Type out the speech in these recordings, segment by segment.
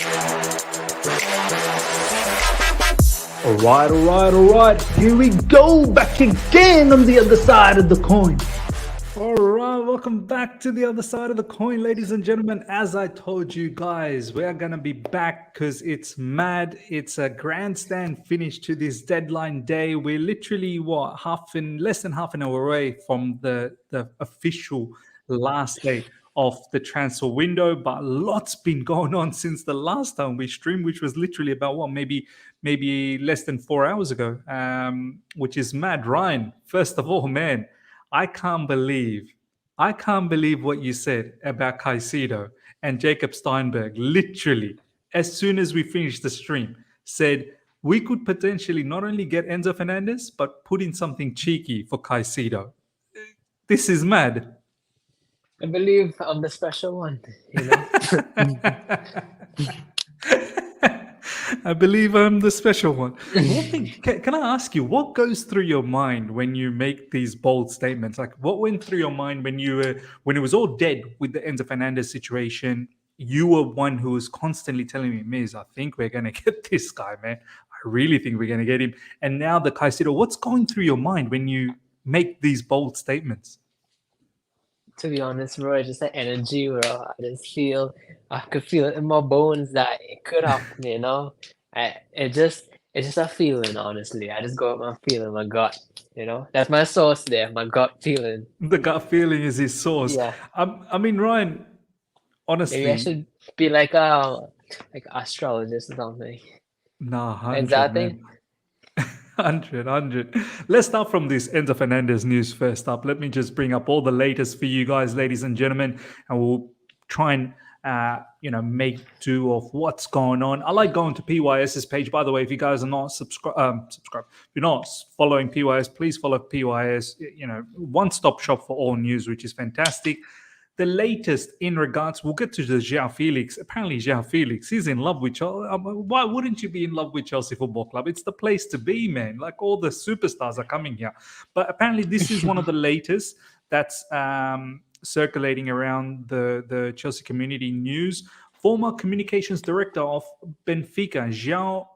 All right. Here we go, back again on the other side of the coin. All right, welcome back to the other side of the coin, ladies and gentlemen. As I told you guys, we're going to be back because it's mad. It's a grandstand finish to this deadline day. We're literally, less than half an hour away from the official last day of the transfer window, but lots been going on since the last time we streamed, which was literally about maybe less than 4 hours ago, which is mad. Ryan, first of all, man, I can't believe what you said about Caicedo and Jacob Steinberg. Literally, as soon as we finished the stream, said we could potentially not only get Enzo Fernandez, but put in something cheeky for Caicedo. This is mad. I believe I'm the special one, you know. I believe I'm the special one. Can I ask you, what goes through your mind when you make these bold statements? Like, what went through your mind when it was all dead with the Enzo Fernandez situation? You were one who was constantly telling me, Miz, I think we're going to get this guy, man. I really think we're going to get him. And now the Caicedo, what's going through your mind when you make these bold statements? To be honest, bro, it's just the energy, bro. I could feel it in my bones that it could happen, you know. It's just a feeling, honestly. I just go with my feeling, my gut, you know. That's my source there, my gut feeling. The gut feeling is his source. Yeah. I mean, Ryan, honestly, maybe I should be like astrologist or something. Nah, 100, Exactly. man. 100. Let's start from this Enzo Fernandez news first up. Let me just bring up all the latest for you guys, ladies and gentlemen, and we'll try and make do of what's going on. I like going to PYS's page. By the way, if you guys are not subscribe, if you're not following PYS, please follow PYS. One-stop shop for all news, which is fantastic. The latest in regards, we'll get to the Joao Felix. Apparently, Joao Felix, he's in love with Chelsea. Why wouldn't you be in love with Chelsea Football Club? It's the place to be, man. Like, all the superstars are coming here. But apparently, this is one of the latest that's circulating around the Chelsea community news. Former Communications Director of Benfica, João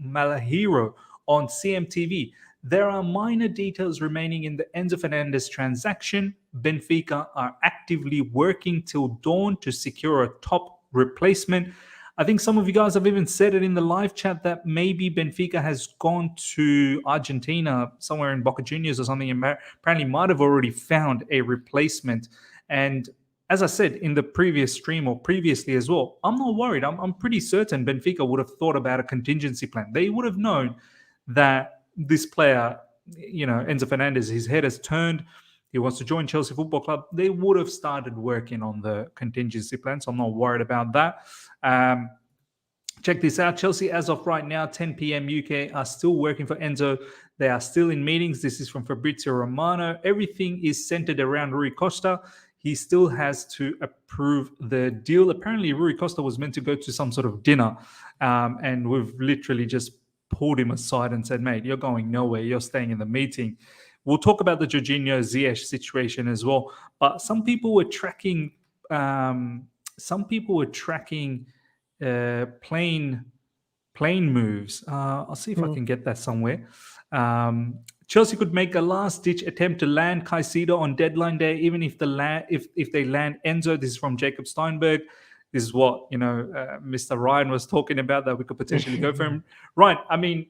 Malheiro, on CMTV. There are minor details remaining in the Enzo Fernandez transaction. Benfica are actively working till dawn to secure a top replacement. I think some of you guys have even said it in the live chat that maybe Benfica has gone to Argentina, somewhere in Boca Juniors or something, and apparently might have already found a replacement. And as I said in the previous stream or previously as well, I'm not worried. I'm pretty certain Benfica would have thought about a contingency plan. They would have known that this player, Enzo Fernandez, his head has turned. He wants to join Chelsea Football Club. They would have started working on the contingency plan, so I'm not worried about that. Check this out. Chelsea, as of right now, 10 p.m. UK, are still working for Enzo. They are still in meetings. This is from Fabrizio Romano. Everything is centered around Rui Costa. He still has to approve the deal. Apparently, Rui Costa was meant to go to some sort of dinner, and we've literally just pulled him aside and said, mate, you're going nowhere. You're staying in the meeting. We'll talk about the Jorginho Ziyech situation as well. But some people were tracking plane moves. I'll see if I can get that somewhere. Chelsea could make a last-ditch attempt to land Caicedo on deadline day, even if they land Enzo. This is from Jacob Steinberg. This is what Mr. Ryan was talking about, that we could potentially go for him. Ryan, I mean,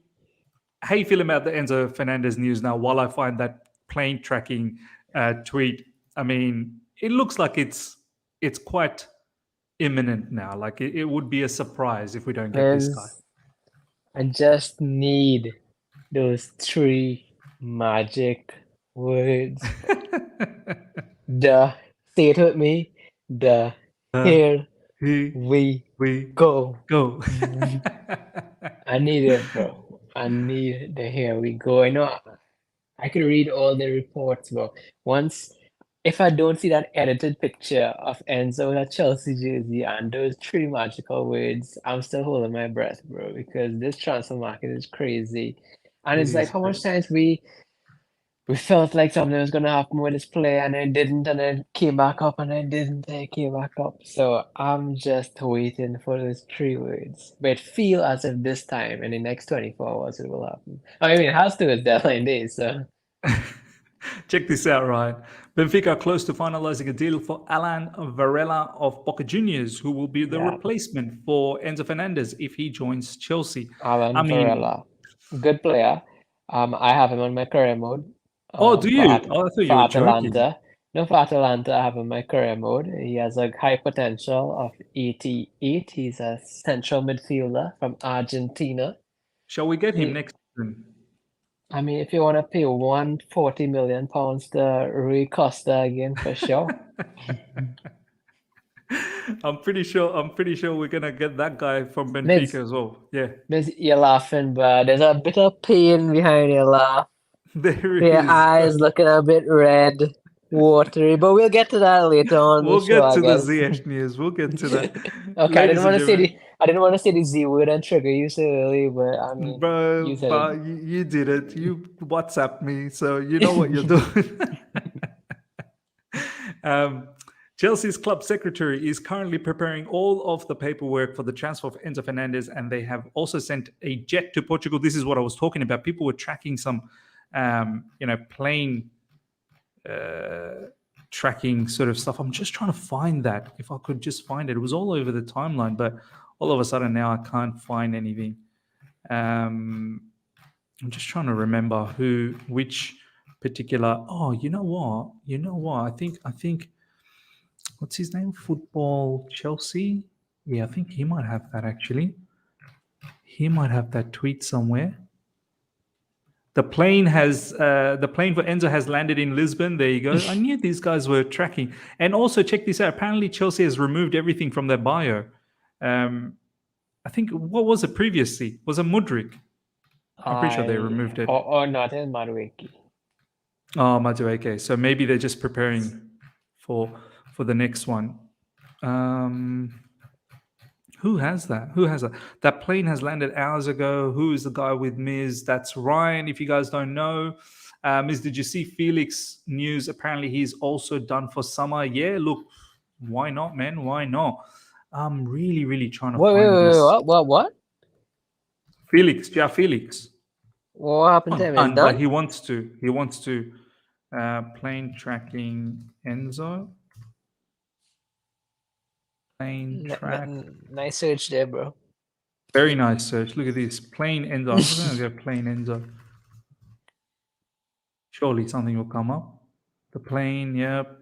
how you feeling about the Enzo Fernandez news now? While I find that plane tracking tweet, I mean, it looks like it's quite imminent now. Like it would be a surprise if we don't get this guy. I just need those 3 magic words. Say it with me. Here we go. I need it, bro. I need the here we go. I know I could read all the reports, bro. If I don't see that edited picture of Enzo in a Chelsea jersey and those 3 magical words, I'm still holding my breath, bro, because this transfer market is crazy. And it's like how much times we we felt like something was gonna happen with this player, and it didn't, and then came back up, and then didn't, and it came back up. So I'm just waiting for those 3 words. But it feel as if this time in the next 24 hours it will happen. I mean, it has to. It's deadline day, so Check this out, Ryan. Benfica are close to finalizing a deal for Alan Varela of Boca Juniors, who will be the yeah. replacement for Enzo Fernandez if he joins Chelsea. Alan I mean, Varela, good player. I have him on my career mode. oh, do For you? Oh, I thought you for were joking. Atalanta. No, for Atalanta, I have him on my career mode. He has a high potential of 88. He's a central midfielder from Argentina. Shall we get him He, next season? I mean, if you want to pay 140 million pounds to Rui Costa again, for sure. I'm pretty sure. I'm pretty sure we're gonna get that guy from Miz, Benfica as well. Yeah, You're laughing, but there's a bit of pain behind your laugh. there Your is. eyes looking a bit red, watery, but we'll get to that later on the We'll show, get I to the guess. Ziyech news. We'll get to that, Okay, ladies and gentlemen. I didn't want to say the Z word and trigger you so early, but I mean, you Bro, said but you did it. You WhatsApp me, so you know what you're it. doing. um, Chelsea's club secretary is currently preparing all of the paperwork for the transfer of Enzo Fernandez, and they have also sent a jet to Portugal. This is what I was talking about. People were tracking some, plane tracking sort of stuff. I'm just trying to find that. If I could just find it, it was all over the timeline, but all of a sudden now I can't find anything. I'm just trying to remember which particular. Oh, you know what? I think what's his name? Football Chelsea. Yeah, I think he might have that actually. He might have that tweet somewhere. The plane for Enzo has landed in Lisbon. There you go. I knew these guys were tracking. And also check this out. Apparently Chelsea has removed everything from their bio. I think what was it previously? Was it Mudryk? I'm pretty sure they removed it. Or not in Madueke. Oh, Madueke. So maybe they're just preparing for the next one. Who has that? That plane has landed hours ago. Who is the guy with Miz? That's Ryan. If you guys don't know, Miz, did you see Felix news? Apparently, he's also done for summer. Yeah, look, why not, man? Why not? I'm really, really trying to find this. What? Felix, yeah, Felix. What happened to him? Is Done, but done? he wants to. Plane tracking Enzo. Plane track. Nice search there, bro. Very nice search. Look at this. Plain Enzo. I'm just going to go plain Enzo. Surely something will come up. The plane, yep.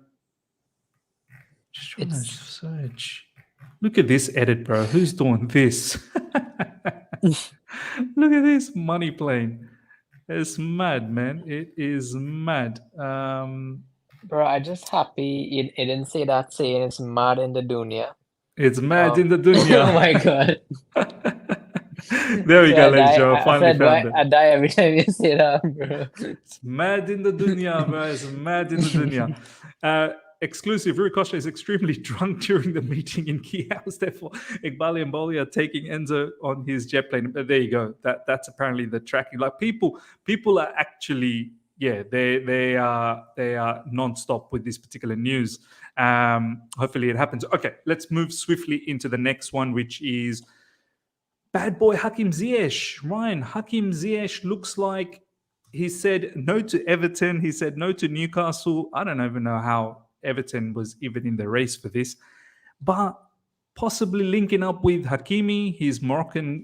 Just trying to search. Look at this edit, bro. Who's doing this? Look at this money plane. It's mad, man. It is mad. Bro, I'm just happy it didn't say that saying it's mad in the dunya. It's mad in the dunya. Oh my god. There we go, ladies and gentlemen. Finally found it. I die every time you say that, bro. It's mad in the dunya, bro. It's mad in the dunya. Exclusive. Rui Costa is extremely drunk during the meeting in key house. Therefore, Iqbali and Boli are taking Enzo on his jet plane. But there you go. That's apparently the tracking. Like people are actually, yeah, they are non-stop with this particular news. Hopefully it happens. Okay, let's move swiftly into the next one, which is bad boy Hakim Ziyech. Ryan, Hakim Ziyech looks like he said no to Everton. He said no to Newcastle. I don't even know how Everton was even in the race for this, but possibly linking up with Hakimi, his Moroccan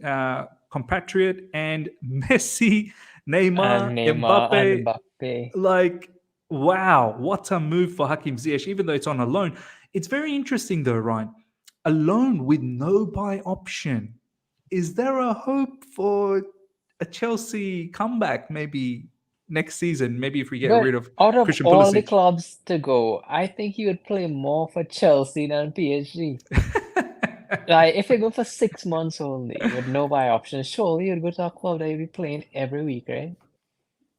compatriot, and Messi, Neymar, Mbappe. Like, wow, what a move for Hakim Ziyech, even though it's on a loan. It's very interesting though, Ryan. A loan with no buy option. Is there a hope for a Chelsea comeback maybe next season? Maybe if we get rid of out of Christian all Pulisic. the clubs to go, I think he would play more for Chelsea than PSG. Like if you go for 6 months only with no buy option, surely you'd go to a club that you'd be playing every week, right?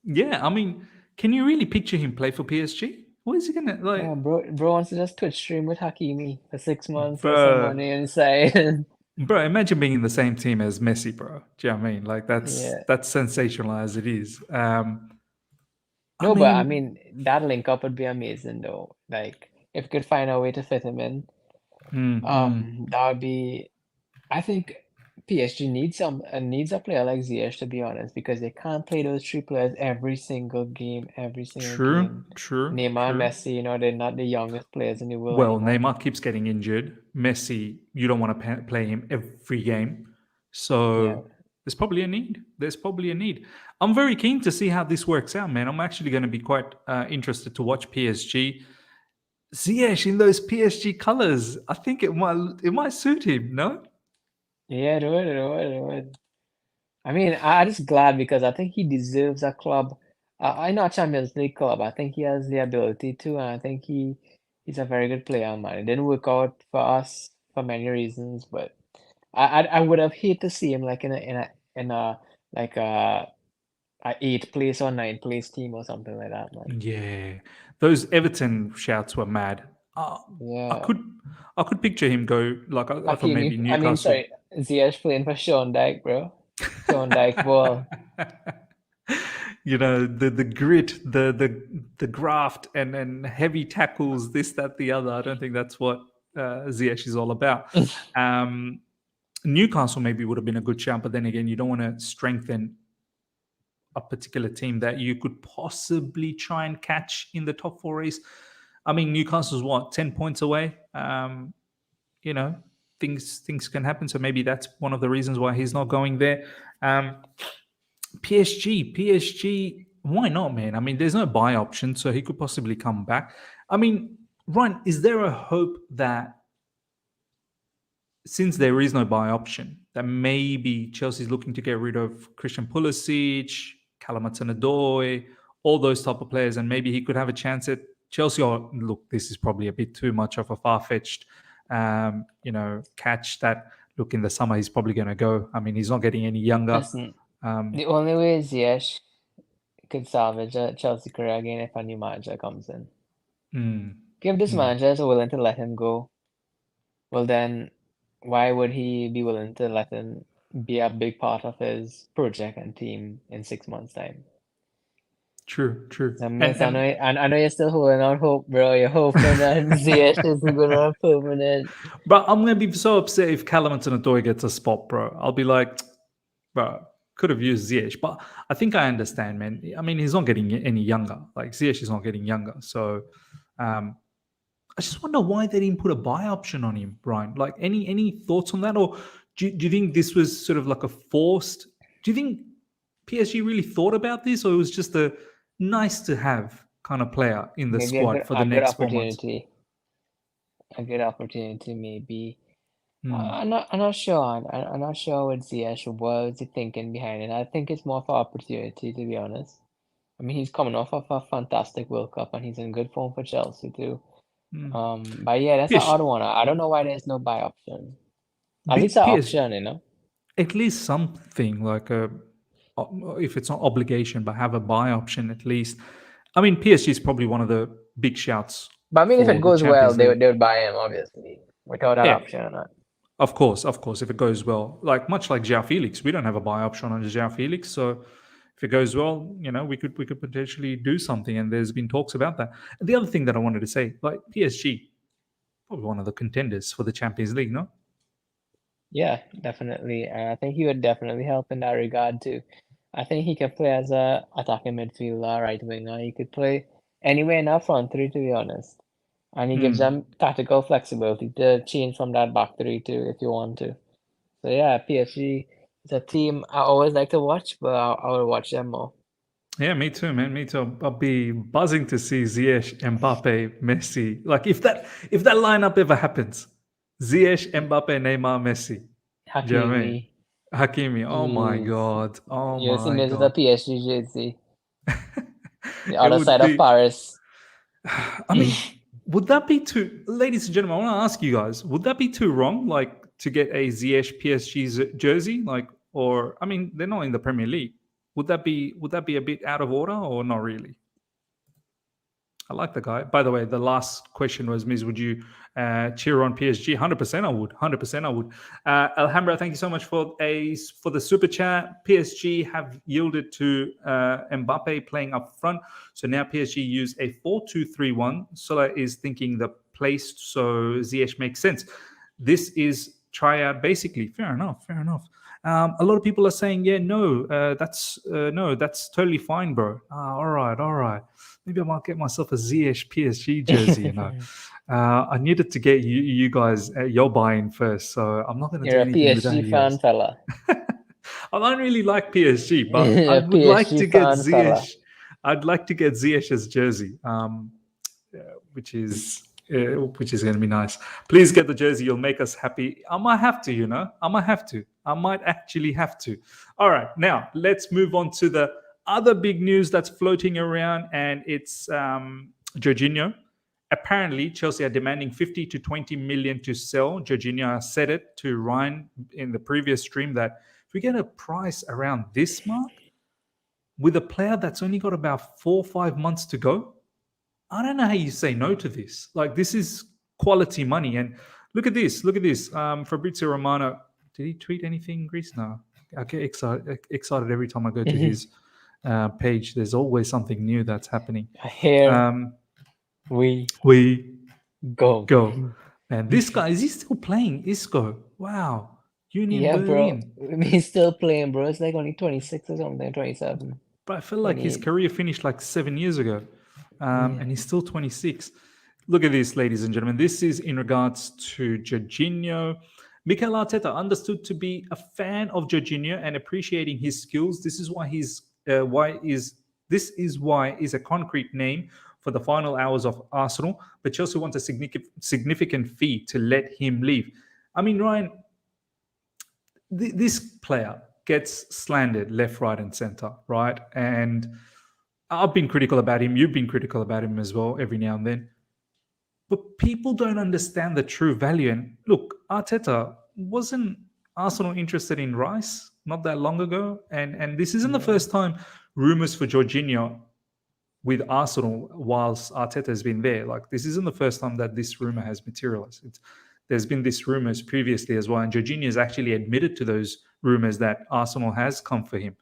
Yeah, I mean, can you really picture him play for PSG? What is he gonna like? Yeah, bro wants to just Twitch stream with Hakimi for 6 months with some money inside. Bro, imagine being in the same team as Messi, bro. Do you know what I mean? Like that's sensational as it is. I No, but I mean, mean that link up would be amazing though. Like if we could find a way to fit him in, mm. that would be. I think PSG needs a player like Ziyech to be honest, because they can't play those three players every single game, every single True, game. true, Neymar and true. Messi, they're not the youngest players in the world Well, anymore. Neymar keeps getting injured. Messi, you don't want to play him every game. Yeah. So there's probably a need. There's probably a need. I'm very keen to see how this works out, man. I'm actually going to be quite interested to watch PSG. Ziyech in those PSG colors. I think it might suit him. No. Yeah, it would. I mean, I'm just glad because I think he deserves a club. I know a Champions League club. I think he has the ability to, and I think he's a very good player, man. It didn't work out for us for many reasons, but I would have hated to see him like in a like a eighth place or ninth place team or something like that, man. Yeah, those Everton shouts were mad. Uh, I Yeah. could, I could picture him go like I thought maybe Hakimi, I mean, Newcastle. sorry, Ziyech playing for Sean Dyche, bro. Sean Dyche ball. The grit, the graft, and heavy tackles, this, that, the other. I don't think that's what Ziyech is all about. Um, Newcastle maybe would have been a good shout, but then again, you don't want to strengthen a particular team that you could possibly try and catch in the top four race. I mean, Newcastle's what 10 points away. You know, things can happen. So maybe that's one of the reasons why he's not going there. Um, PSG, why not, man? I mean, there's no buy option, so he could possibly come back. I mean, Ryan, is there a hope that since there is no buy option, that maybe Chelsea's looking to get rid of Christian Pulisic, Calamatanadoy, all those type of players, and maybe he could have a chance at Chelsea? Or look, this is probably a bit too much of a far-fetched, catch that. Look, in the summer he's probably going to go. I mean, he's not getting any younger. Listen, Um, the only way Ziyech could salvage a Chelsea career again if a new manager comes in. mm, If this mm. manager is willing to let him go, well then, why would he be willing to let him be a big part of his project and team in 6 months' time? True, true. I And miss, and I know you're still holding out hope, bro. You're hoping that Ziyech is gonna permanent. but I'm gonna be so upset if Calamatanadoy gets a spot, bro. I'll be like, bro, could have used Ziyech. But I think I understand, man. I mean, he's not getting any younger. Like Ziyech is not getting younger. So um, I just wonder why they didn't put a buy option on him, Brian. Like any thoughts on that? Or do you think this was sort of like a forced? Do you think PSG really thought about this, or it was just a nice to have kind of player in the Maybe squad for the a good next 4 months? opportunity. A good opportunity, maybe. Hmm. I'm not sure. I'm not sure what Ziyech was the thinking behind it. I think it's more for opportunity, to be honest. I mean, he's coming off of a fantastic World Cup and he's in good form for Chelsea too. Hmm. But yeah, that's an PSG, odd one. I don't know why there's no buy option. At least an PSG, option. at least something like if it's not obligation, but have a buy option at least. I mean, PSG is probably one of the big shouts But I mean, if it for the goes well, Champions League. they would buy him, obviously, without that Yeah, option or not. of course, if it goes well, like much like Joao Felix, we don't have a buy option on Joao Felix, so if it goes well, we could potentially do something, and there's been talks about that. And the other thing that I wanted to say, like PSG, probably one of the contenders for the Champions League, no? Yeah, definitely. And I think he would definitely help in that regard too. I think he could play as a attacking midfielder, right winger. He could play anywhere in that front three, to be honest. And he gives Hmm. them tactical flexibility to change from that back three too, if you want to. So yeah, PSG is a team I always like to watch, but I will watch them more. Yeah, me too, man. Me too. I'll be buzzing to see Ziyech, Mbappe, Messi. Like if that lineup ever happens, Ziyech, Mbappe, Neymar, Messi. Do you know what I Hakimi, mean? Hakimi. Oh my jeez. god. Oh You see my me with the god. PSG jersey, the It other would side of be. Paris. I mean, would that be too, ladies and gentlemen? I want to ask you guys: would that be too wrong, like to get a Ziyech PSG jersey, like, or I mean, they're not in the Premier League. Would that be a bit out of order, or not really? I like the guy. By the way, the last question was, Miz, would you cheer on PSG? 100% I would. 100% I would. Alhambra, thank you so much for the super chat. PSG have yielded to Mbappe playing up front. So now PSG use a 4-2-3-1. Sola is thinking the place, so Ziyech makes sense. This is tryout basically. Fair enough. A lot of people are saying, yeah, that's totally fine, bro. All right. Maybe I might get myself a Ziyech PSG jersey. I needed to get you guys your buy-in first, so I'm not going to do You're a anything without PSG you fan, guys. fella. I don't really like PSG, but You're I a would like PSG to get fan, fella. Ziyech. I'd like to get Ziyech's jersey, which is going to be nice. Please get the jersey. You'll make us happy. I might have to, I might actually have to. All right, now let's move on to the other big news that's floating around, and it's Jorginho. Apparently, Chelsea are demanding 50 to 20 million to sell. Jorginho said it to Ryan in the previous stream that if we get a price around this mark with a player that's only got about 4 or 5 months to go, I don't know how you say no to this. Like, this is quality money. And look at this. Fabrizio Romano, did he tweet anything, Greece? No. I get excited every time I go to his page. There's always something new that's happening. Here we go. And this guy, is he still playing Isco? Wow. Union Yeah, Berlin. bro. He's still playing, bro. It's like only 26 or something, 27. But I feel like his career finished like 7 years ago. And he's still 26. Look at this, ladies and gentlemen. This is in regards to Jorginho. Mikel Arteta understood to be a fan of Jorginho and appreciating his skills. This is why is a concrete name for the final hours of Arsenal. But Chelsea wants a significant fee to let him leave. I mean, Ryan, this player gets slandered left, right, and center, right? And I've been critical about him. You've been critical about him as well every now and then. But people don't understand the true value. And look, Arteta, wasn't Arsenal interested in Rice not that long ago? And this isn't the first time rumors for Jorginho with Arsenal whilst Arteta has been there. Like, this isn't the first time that this rumor has materialized. There's been this rumors previously as well. And Jorginho has actually admitted to those rumors that Arsenal has come for him.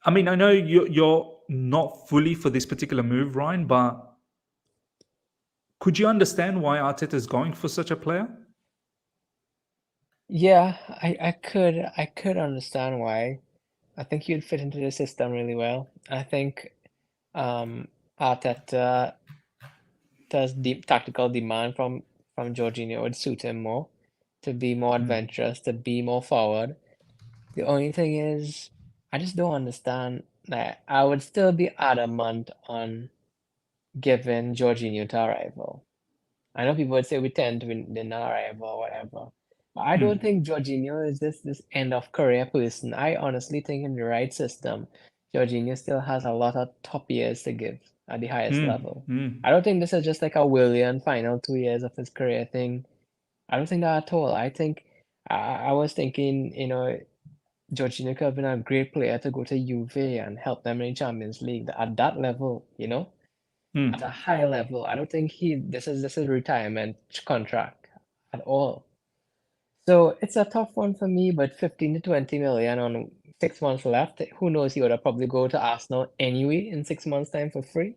I mean, I know you're not fully for this particular move, Ryan, but could you understand why Arteta is going for such a player? Yeah, I could understand why. I think he'd fit into the system really well. I think Arteta's tactical demand from Jorginho would suit him more, to be more adventurous, to be more forward. The only thing is, I just don't understand that. I would still be adamant on giving Jorginho to a rival. I know people would say we tend to win our rival or whatever. But I don't think Jorginho is this end of career person. I honestly think in the right system, Jorginho still has a lot of top years to give at the highest level. I don't think this is just like a Willian final 2 years of his career thing. I don't think that at all. I think I was thinking, Jorginho could have been a great player to go to Juve and help them in the Champions League at that level, at a high level. I don't think this is retirement contract at all. So it's a tough one for me, but 15 to 20 million on 6 months left. Who knows? He would have probably go to Arsenal anyway in 6 months' time for free.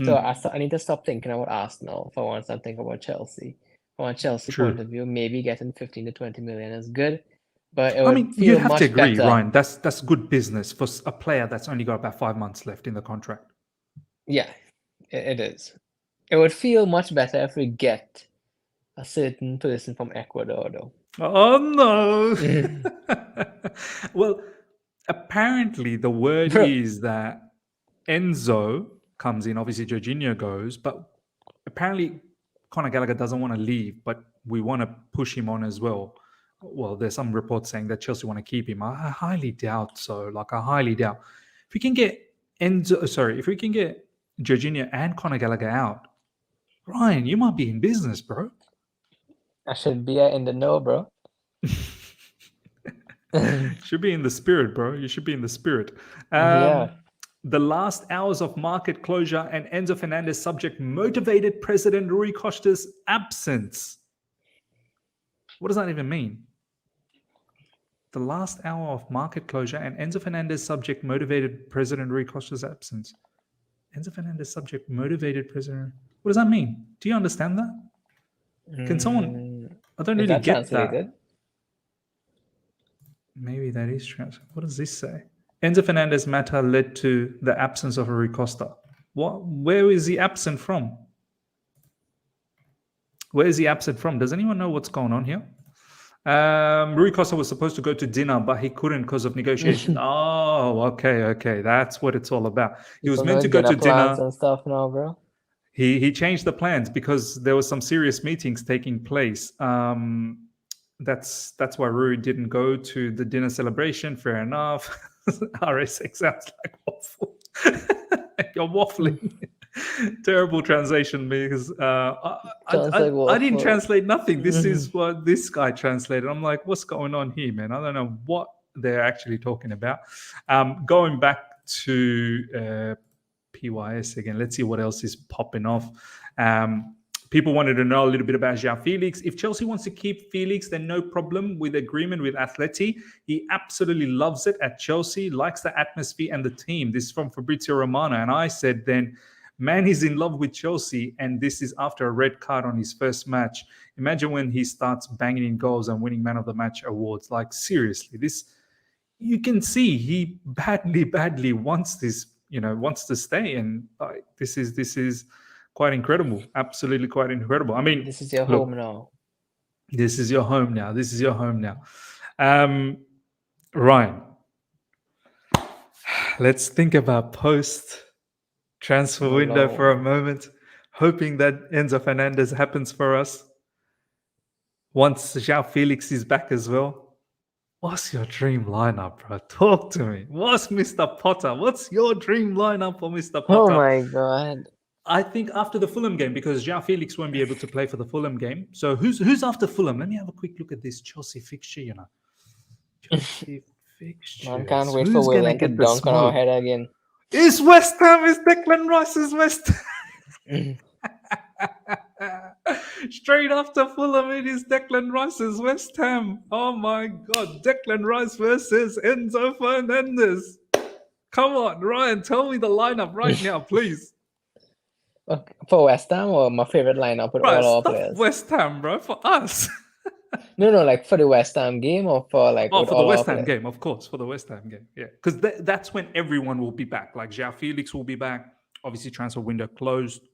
So I need to stop thinking about Arsenal for once and think about Chelsea. From a Chelsea point of view, maybe getting 15 to 20 million is good, but it would feel you'd have much to agree, better. Ryan. That's good business for a player that's only got about 5 months left in the contract. Yeah, it is. It would feel much better if we get a certain person from Ecuador, though. Oh no! Well, apparently the word is that Enzo comes in. Obviously, Jorginho goes, but apparently Conor Gallagher doesn't want to leave, but we want to push him on as well. Well, there's some reports saying that Chelsea want to keep him. I highly doubt so. I highly doubt. If we can get Jorginho and Conor Gallagher out, Ryan, you might be in business, bro. I should be in the know, bro. Should be in the spirit, bro. You should be in the spirit. Yeah. The last hours of market closure and Enzo Fernandez subject motivated President Rui Costa's absence. What does that even mean? The last hour of market closure and Enzo Fernandez subject motivated President Rui Costa's absence. Enzo Fernandez subject motivated President. What does that mean? Do you understand that? Can someone? I don't Is really that get translated? that. Maybe that is translated. What does this say? Enzo Fernandez matter led to the absence of Rui Costa. What? Where is he absent from? Where is he absent from? Does anyone know what's going on here? Rui Costa was supposed to go to dinner, but he couldn't because of negotiations. Oh, okay. That's what it's all about. He was meant to go to dinner and stuff now, bro. He changed the plans because there was some serious meetings taking place. That's why Rui didn't go to the dinner celebration. Fair enough. RSX sounds like waffle. You're waffling. Terrible translation because I didn't translate nothing. This is what this guy translated. I'm like, what's going on here, man? I don't know what they're actually talking about. Going back to PYS again, let's see what else is popping off. People wanted to know a little bit about Joao Felix. If Chelsea wants to keep Felix, then no problem with agreement with Atleti. He absolutely loves it at Chelsea, likes the atmosphere and the team. This is from Fabrizio Romano. And I said then, man, he's in love with Chelsea, and this is after a red card on his first match. Imagine when he starts banging in goals and winning man of the match awards. Like, seriously, this, you can see he badly wants this, wants to stay. And this is quite incredible. Absolutely quite incredible. I mean, this is your home now. This is your home now. This is your home now. Ryan, let's think about post-transfer window for a moment, hoping that Enzo Fernandez happens for us. Once Joao Felix is back as well. What's your dream lineup, bro? Talk to me. What's Mr. Potter? What's your dream lineup for Mr. Potter? Oh my God. I think after the Fulham game, because Joao Felix won't be able to play for the Fulham game. So who's after Fulham? Let me have a quick look at this Chelsea fixture, Chelsea fixture. Man, can't wait for Willian to dunk on our head again. It's West Ham. It's Declan Rice's West Ham. Straight after Fulham, it is Declan Rice's West Ham. Oh my God. Declan Rice versus Enzo Fernandez. Come on, Ryan, tell me the lineup right now, please. For West Ham or my favorite lineup with all our players? West Ham, bro, for us. No, like for the West Ham game or for like... Oh, for the West Ham game, of course, for the West Ham game, yeah. Because that's when everyone will be back. Like Joao Felix will be back. Obviously, transfer window closed.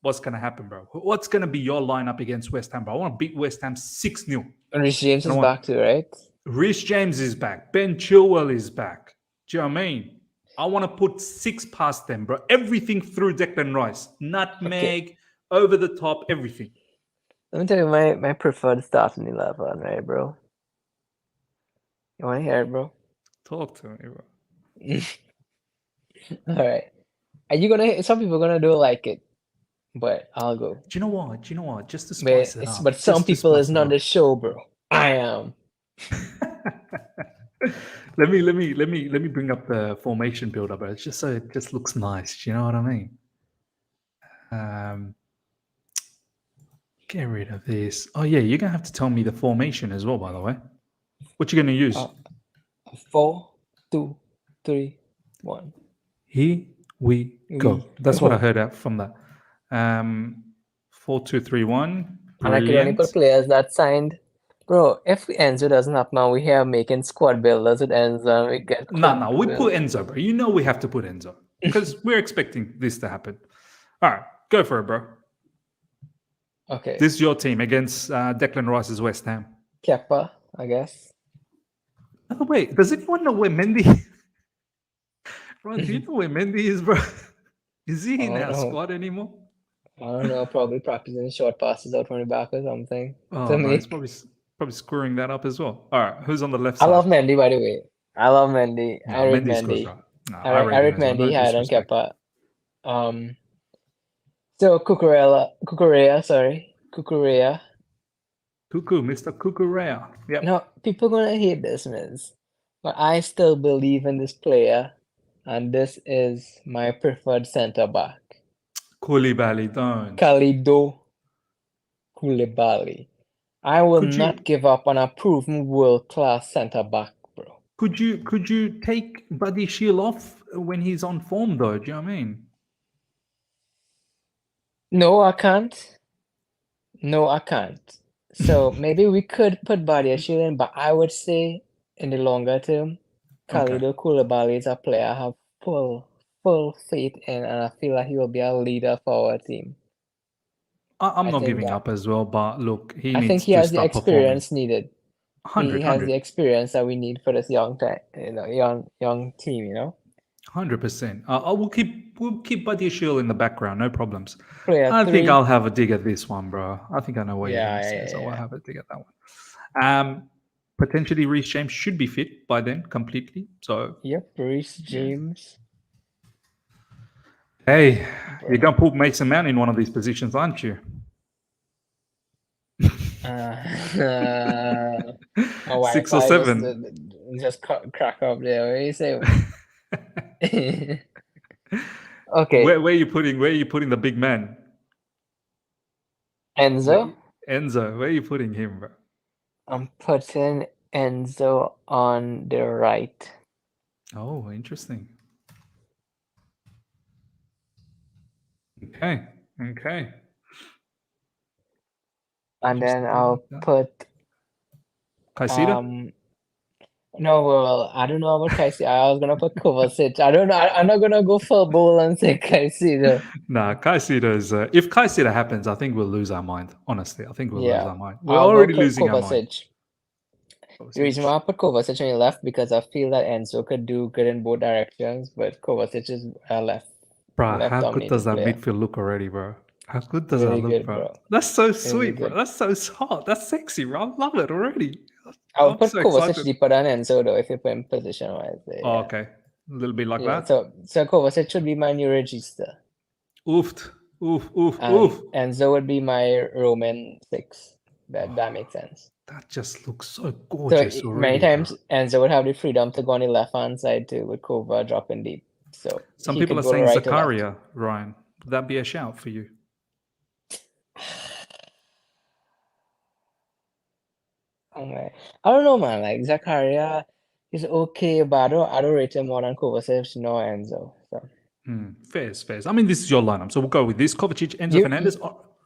What's going to happen, bro? What's going to be your lineup against West Ham, bro? I want to beat West Ham 6-0. And Reece James is back too, right? Reece James is back. Ben Chilwell is back. Do you know what I mean? I want to put 6 past them, bro. Everything through Declan Rice. Nutmeg, over the top, everything. Let me tell you my preferred starting 11, right, bro? You want to hear it, bro? Talk to me, bro. All right. Are you going to... Some people are going to do like it, but I'll go. Do you know what? Just to spice it up. But some people is not the show, bro. I am. Let me bring up the formation builder, bro. It's just so it just looks nice. Do you know what I mean? Get rid of this. Oh yeah, you're gonna have to tell me the formation as well, by the way. What you gonna use? 4, 2, 3, 1. Here we go. That's what I heard out from that. 4, 2, 3, 1. And I can only put players that signed. Bro, if Enzo doesn't happen now, we here making squad builders with Enzo and we get... No, we put Enzo, bro. You know we have to put Enzo. Because we're expecting this to happen. All right, go for it, bro. Okay. This is your team against Declan Rice's West Ham. Kepa, I guess. By the way, does anyone know where Mendy... Bro, do you know where Mendy is, bro? Is he in our squad anymore? I don't know. Probably practicing short passes out from the back or something. Oh, no, he's probably screwing that up as well. All right, who's on the left side? I love Mendy, by the way. I love Mendy. No, I rate Mendy's Mendy. good, right? No, I rate Mendy higher than Kepa. So Cucurella, Mr. Cucurella. Yep. Now, people gonna hate this, Miz. But I still believe in this player and this is my preferred centre back, Koulibaly, don't. Khalidou Koulibaly. I will Could you not give up on a proven world-class centre back, bro. could you take Buddy Shield off when he's on form though? Do you know what I mean? No, I can't. No, I can't. So maybe we could put Badiashile in, but I would say in the longer term, Okay. Khalidou Koulibaly is a player I have full faith in, and I feel like he will be a leader for our team. I'm I not think giving up as well, but look, he I think needs he to has the start performing. experience needed. He 100, has the experience that we need for this young time, young team, 100%. I we'll keep Buddy Shield in the background, no problems. Player I think three. I'll have a dig at this one, bro. I think I know what you're Yeah, gonna say, yeah, so I'll yeah. have a dig at that one. Potentially Reece James should be fit by then completely. So Yep, Reece James. hey, you're Bro. gonna put Mason Mount in one of these positions, aren't you? My 6 or Wi-Fi 7. just crack up there. What you say? Where Okay, are you putting the big man? Enzo. Enzo, where are you putting him, bro? I'm putting Enzo on the right. Oh, interesting. Okay. And then I'll Interesting. put Caicedo? no, well, I don't know about Caicedo. I was gonna put Kovacic. I don't know. I'm not gonna go full bowl and say Caicedo. Nah, Caicedo is. If Caicedo happens, I think we'll lose our mind. Honestly, I think we'll lose Yeah, our mind. We're I'll go already losing our mind. Kovacic. The reason why I put Kovacic on the left because I feel that Enzo could do good in both directions, but Kovacic is a left Bro, how good does dominated that player. midfield look already, bro? How good does that Really look, good, bro? bro. That's so Really sweet, bro. good. That's so hot. That's sexy, bro. I love it already. I would I'm put so Kovacic excited. deeper than Enzo though if you put him position wise there. Oh, Yeah. okay. A little bit like Yeah. that. So Kovacic should be my new register. Oofed. Oof. And Enzo would be my Roman 6. That makes sense. That just looks so So gorgeous many already, times bro. Enzo would have the freedom to go on the left hand side too with Kova dropping deep. So Some he people could are go saying right or left. Zakaria, Ryan. Would that be a shout for you? Oh my, I don't know, man. Like Zakaria is okay, but I don't rate him more than Kovacic nor Enzo. So Fairs. I mean, this is your lineup, so we'll go with this. Kovacic, Enzo Fernandez.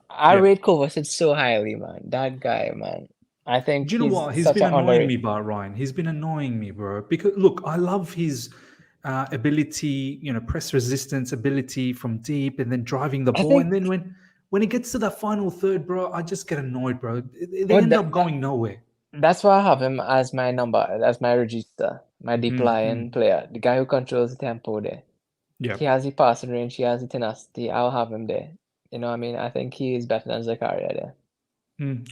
I Yeah. rate Kovacic so highly, man. That guy, man. I think Do you know he's what? He's such been an annoying me, underrated. but Ryan. He's been annoying me, bro. Because look, I love his ability, press resistance ability from deep, and then driving the I ball. And think, then when it gets to that final third, bro, I just get annoyed, bro. They but end up going nowhere. that's why I have him as my number, as my register, my deep lying player, the guy who controls the tempo there. Yeah. He has the passing range, he has the tenacity. I'll have him there. You know what I mean? I think he is better than Zakaria there.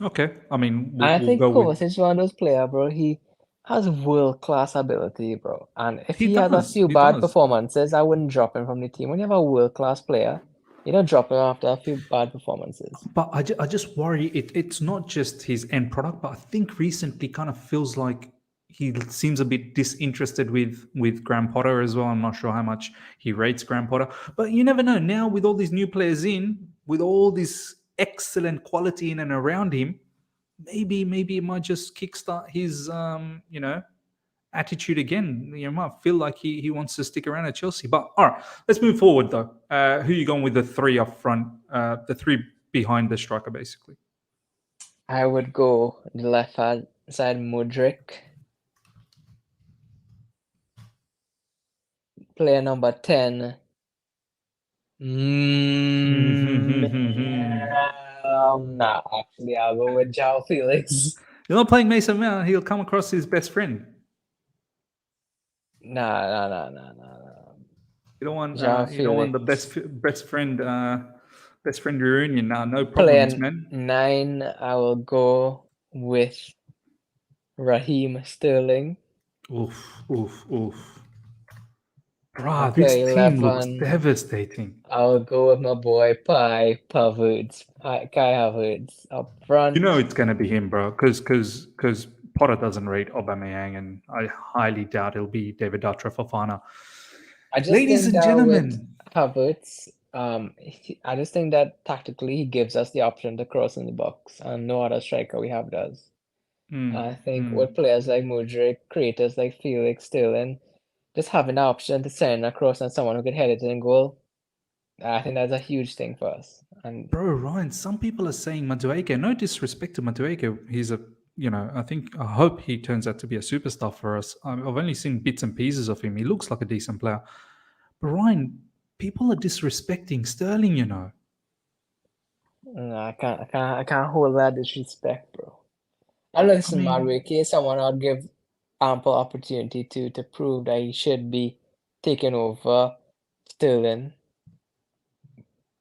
Okay. I mean, I we'll think go with. Kovacic is one of those players, bro. He has world-class ability, bro. And if He he has a does. few He bad does. performances, I wouldn't drop him from the team. When you have a world-class player, you don't drop him after a few bad performances. But I just worry it's not just his end product, but I think recently kind of feels like he seems a bit disinterested with Graham Potter as well. I'm not sure how much he rates Graham Potter, but you never know. Now with all these new players in, with all this excellent quality in and around him, maybe it might just kickstart his attitude again. You might feel like he wants to stick around at Chelsea. But all right, let's move forward though. Who are you going with the three up front? The three behind the striker, basically. I would go the left hand side Mudryk. Player number 10. Nah, actually, I'll go with Joao Felix. You're not playing Mason Mount. He'll come across his best friend. Nah. You don't want Joao you don't want the Felix. best friend reunion. No problems, Player man. 9, I will go with Raheem Sterling. Oof. Bruh, And this player team looks 11, devastating. I'll go with my boy Kai Havertz up front. You know it's gonna be him, bro, because Potter doesn't rate Aubameyang, and I highly doubt it'll be David Datra Fofana. I just Ladies think and that with gentlemen, Havertz, I just think that tactically he gives us the option to cross in the box, and no other striker we have does. I think with players like Mudryk, creators like Felix, Sterling, just having the option to send across and someone who could head it in goal, I think that's a huge thing for us. And bro, Ryan, some people are saying Madueke. No disrespect to Madueke. He's a, I hope he turns out to be a superstar for us. I've only seen bits and pieces of him. He looks like a decent player. But Ryan, people are disrespecting Sterling. I can't hold that disrespect, bro. And I listen, mean, Madueke is someone I'd give ample opportunity to prove that he should be taking over Sterling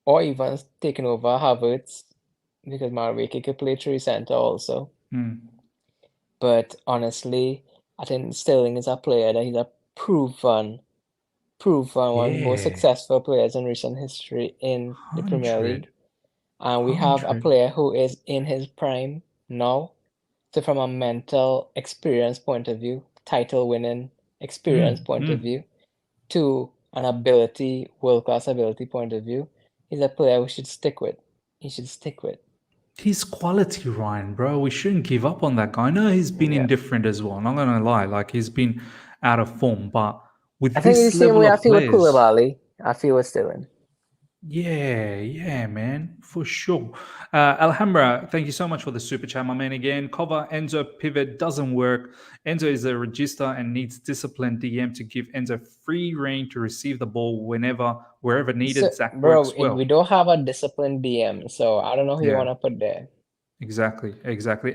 or even taking over Havertz because Madueke could play through center also. But honestly, I think Sterling is a player that he's a proven one of the most yeah, successful players in recent history in the Premier League. 100, And we have a 100. player who is in his prime now. So from a mental experience point of view, title winning experience point of view, to an ability, world-class ability point of view, he's a player we should stick with. He should stick with. He's quality, Ryan, bro. We shouldn't give up on that guy. I know he's been Yeah. indifferent as well. I'm not gonna lie, like he's been out of form, but I with think it's this the same level way I of feel with players, Koulibaly. I feel with Sterling. yeah, man, for sure. Alhambra, thank you so much for the super chat, my man. Again, cover Enzo pivot doesn't work. Enzo is a register and needs disciplined DM to give Enzo free reign to receive the ball wherever So, needed. Zach bro, works we well. don't have a disciplined DM, so I don't know who you Yeah. want to put there. Exactly.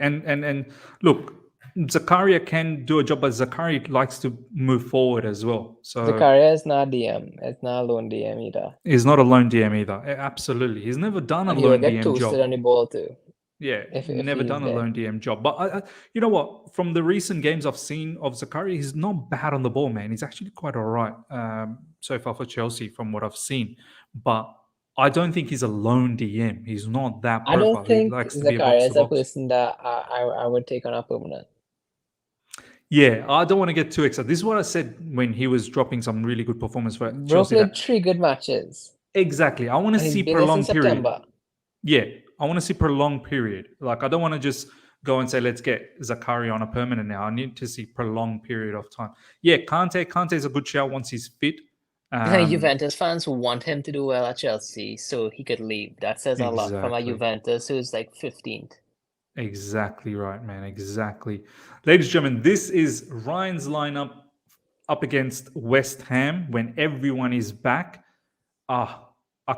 And look, Zakaria can do a job, but Zakaria likes to move forward as well. So Zakaria is not DM. It's not a lone DM either. he's not a lone DM either. Absolutely. He's never done a And he will lone get DM toasted job. on the ball too, Yeah, if never he's done a there. lone DM job. But you know what? From the recent games I've seen of Zakaria, he's not bad on the ball, man. He's actually quite all right so far for Chelsea from what I've seen. But I don't think he's a lone DM. He's not that I don't profile. He think likes to be a Zakaria box to is a box. person that I would take on a permanent. Yeah, I don't want to get too excited. This is what I said when he was dropping some really good performance for Bro Chelsea. played That 3 good matches, exactly. I want to and he's see been there since prolonged period. September. Yeah, I want to see prolonged period. Like I don't want to just go and say let's get Zakari on a permanent now. I need to see prolonged period of time. Yeah, Kante is a good shout once he's fit. Um, Juventus fans want him to do well at Chelsea so he could leave. That says a lot from a exactly. Juventus who's like 15th. Exactly right, man. Exactly. Ladies and gentlemen, this is Ryan's lineup up against West Ham when everyone is back. I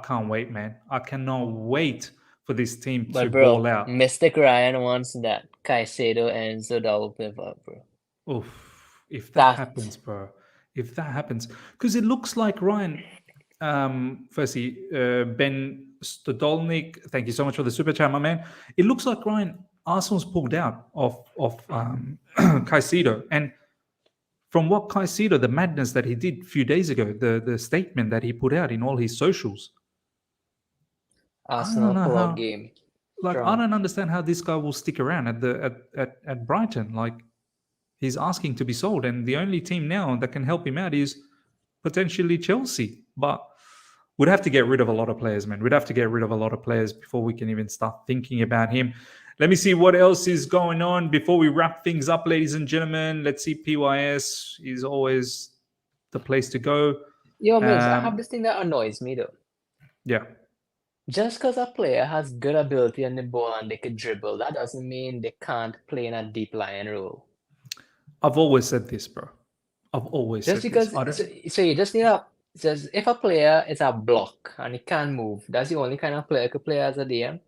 can't wait, man. I cannot wait for this team to But ball bro, out. Mystic Ryan wants that Caicedo and double pivot, bro. Oof, if that That happens, bro. If that happens, because it looks like Ryan. Firstly, Ben Stodolnik, thank you so much for the super chat, my man. It looks like Ryan Arsenal's pulled out of Caicedo, and from what Caicedo, the madness that he did a few days ago, the statement that he put out in all his socials, I don't Arsenal know pull-out how. game. Like I Strong. don't understand how this guy will stick around at Brighton. Like he's asking to be sold, and the only team now that can help him out is potentially Chelsea. But we'd have to get rid of a lot of players, man. We'd have to get rid of a lot of players before we can even start thinking about him. Let me see what else is going on before we wrap things up, ladies and gentlemen. Let's see. PYS is always the place to go. Yo, Miz, I have Um, this thing that annoys me though. yeah, Just because a player has good ability on the ball and they can dribble, that doesn't mean they can't play in a deep lying role. I've always said this, bro. I've always Just said this. because, I don't. so you just need a, just if a player is a block and he can't move, that's the only kind of player could play as a DM.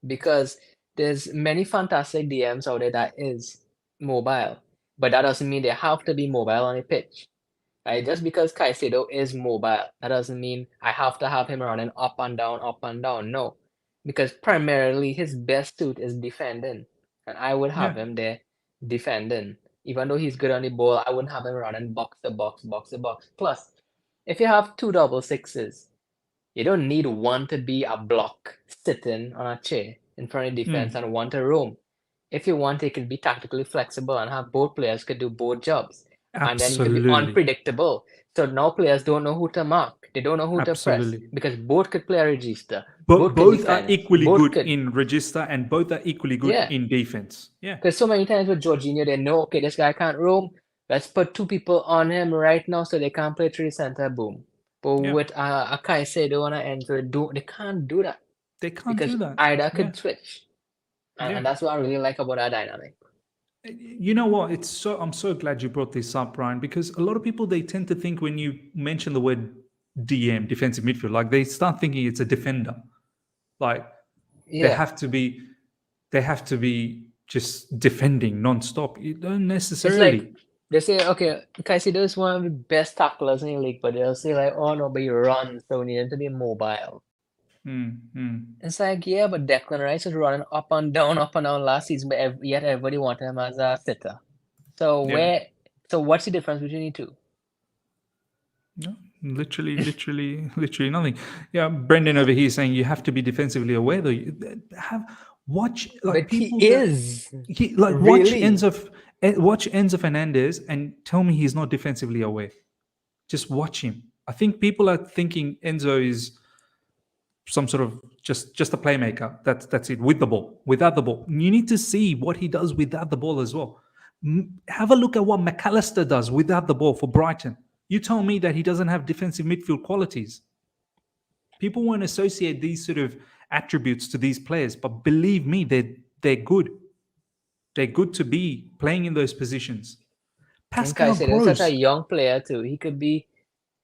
Because there's many fantastic DMs out there that is mobile, but that doesn't mean they have to be mobile on the pitch. Right? Just because Caicedo is mobile, that doesn't mean I have to have him running up and down, up and down. No, because primarily his best suit is defending, and I would have Yeah. him there defending. Even though he's good on the ball, I wouldn't have him running box to box, box to box. Plus, if you have two double sixes, you don't need one to be a block sitting on a chair in front of defense Mm. and one to roam. If you want, it can be tactically flexible and have both players could do both jobs. and then he could be Absolutely. unpredictable. So now players don't know who to mark. They don't know who to press Absolutely. because both could play a register. Both Both could are defend. equally Both good could, in register, and both are equally good yeah. in defense. Yeah. Because so many times with Jorginho, they know, okay, this guy can't roam. Let's put two people on him right now so they can't play through the center. Boom. But Yeah. with Caicedo and Enzo, they can't do that They can't because do that. either Yeah. could switch. And, Yeah. and that's what I really like about our dynamic. You know what? I'm so glad you brought this up, Brian, because a lot of people, they tend to think when you mention the word DM, defensive midfield, like they start thinking it's a defender. Like they Yeah. have to be just defending non-stop. You don't It's necessarily. like they say, okay, Caicedo is one of the best tacklers in the league, but they'll say like, oh no, but he runs, so we need him to be mobile. It's like, yeah, but Declan Rice was running up and down last season, but yet everybody wanted him as a sitter. So Yeah. what's the difference between the two? No, literally nothing. Yeah, Brendan over here saying you have to be defensively aware though. Watch like But he people that is watch really. watch Enzo Fernandez and tell me he's not defensively aware. Just watch him. I think people are thinking Enzo is some sort of just a playmaker. That's it, with the ball. Without the ball, you need to see what he does without the ball as well. Have a look at what McAllister does without the ball for Brighton. You tell me that he doesn't have defensive midfield qualities. People won't associate these sort of attributes to these players, but believe me, they're good. They're good to be playing in those positions. And Pascal Caicedo is such a Gross, young player too. He could be,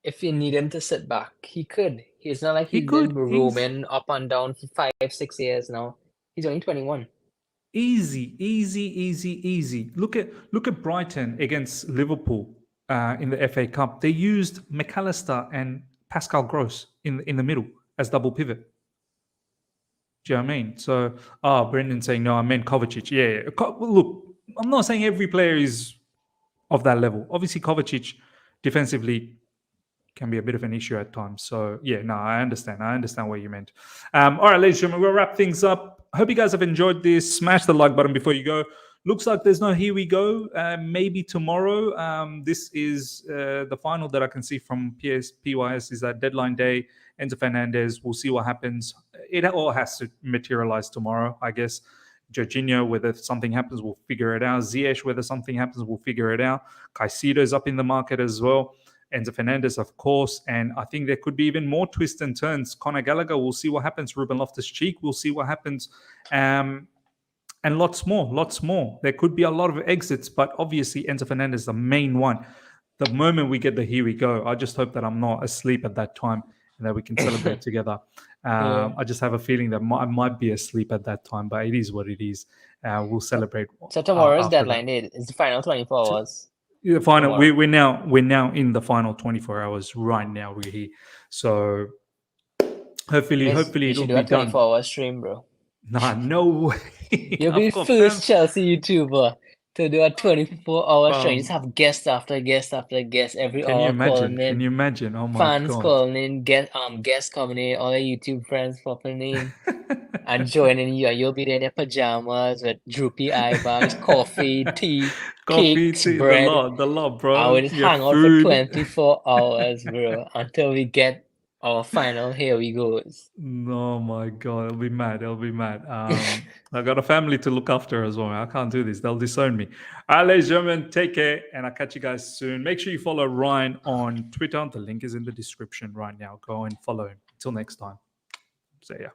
if you need him to sit back, he could. It's not like he he's been could. roaming up and down for 5, 6 years now. He's only 21. Easy. Look at Brighton against Liverpool in the FA Cup. They used McAllister and Pascal Gross in the middle as double pivot. Do you know what I mean? So, Brendan saying no, I meant Kovacic. Yeah. Look, I'm not saying every player is of that level. Obviously, Kovacic defensively can be a bit of an issue at times. So yeah, no, I understand. I understand what you meant. All right, ladies and gentlemen, we'll wrap things up. I hope you guys have enjoyed this. Smash the like button before you go. Looks like there's no here we go. Maybe tomorrow. This is the final that I can see from PYS is that deadline day. Enzo Fernandez. We'll see what happens. It all has to materialize tomorrow, I guess. Jorginho, whether something happens, we'll figure it out. Ziyech, whether something happens, we'll figure it out. Caicedo's up in the market as well. Enzo Fernandez, of course. And I think there could be even more twists and turns. Conor Gallagher, we'll see what happens. Ruben Loftus-Cheek, we'll see what happens. And lots more. There could be a lot of exits, but obviously Enzo Fernandez is the main one. The moment we get the here we go, I just hope that I'm not asleep at that time and that we can celebrate together. I just have a feeling that I might be asleep at that time, but it is what it is. We'll celebrate. So tomorrow's after deadline day is the final 24 hours. The final. Tomorrow. We're now in the final 24 hours. Right now we're here. So hopefully You it'll should do be a done. 24-hour stream, bro. Nah, no way. You'll be the first Chelsea YouTuber to do a 24-hour stream. Just have guest after guest after guest every Can you hour imagine? calling in. Can you imagine? Oh my Fans god. calling in, guests coming in, all your YouTube friends popping in and joining you, and you'll be there in your pajamas with droopy eye bags, coffee, tea, cakes, tea, bread. the lot, bro. And we'll just Your hang out for food. 24 hours, bro, until we get our final here we goes. Oh my god, it'll be mad. I got a family to look after as well. I can't do this. They'll disown me. All right, ladies and gentlemen, take care, and I'll catch you guys soon. Make sure you follow Ryan on Twitter. The link is in the description right now. Go and follow him. Until next time. See ya.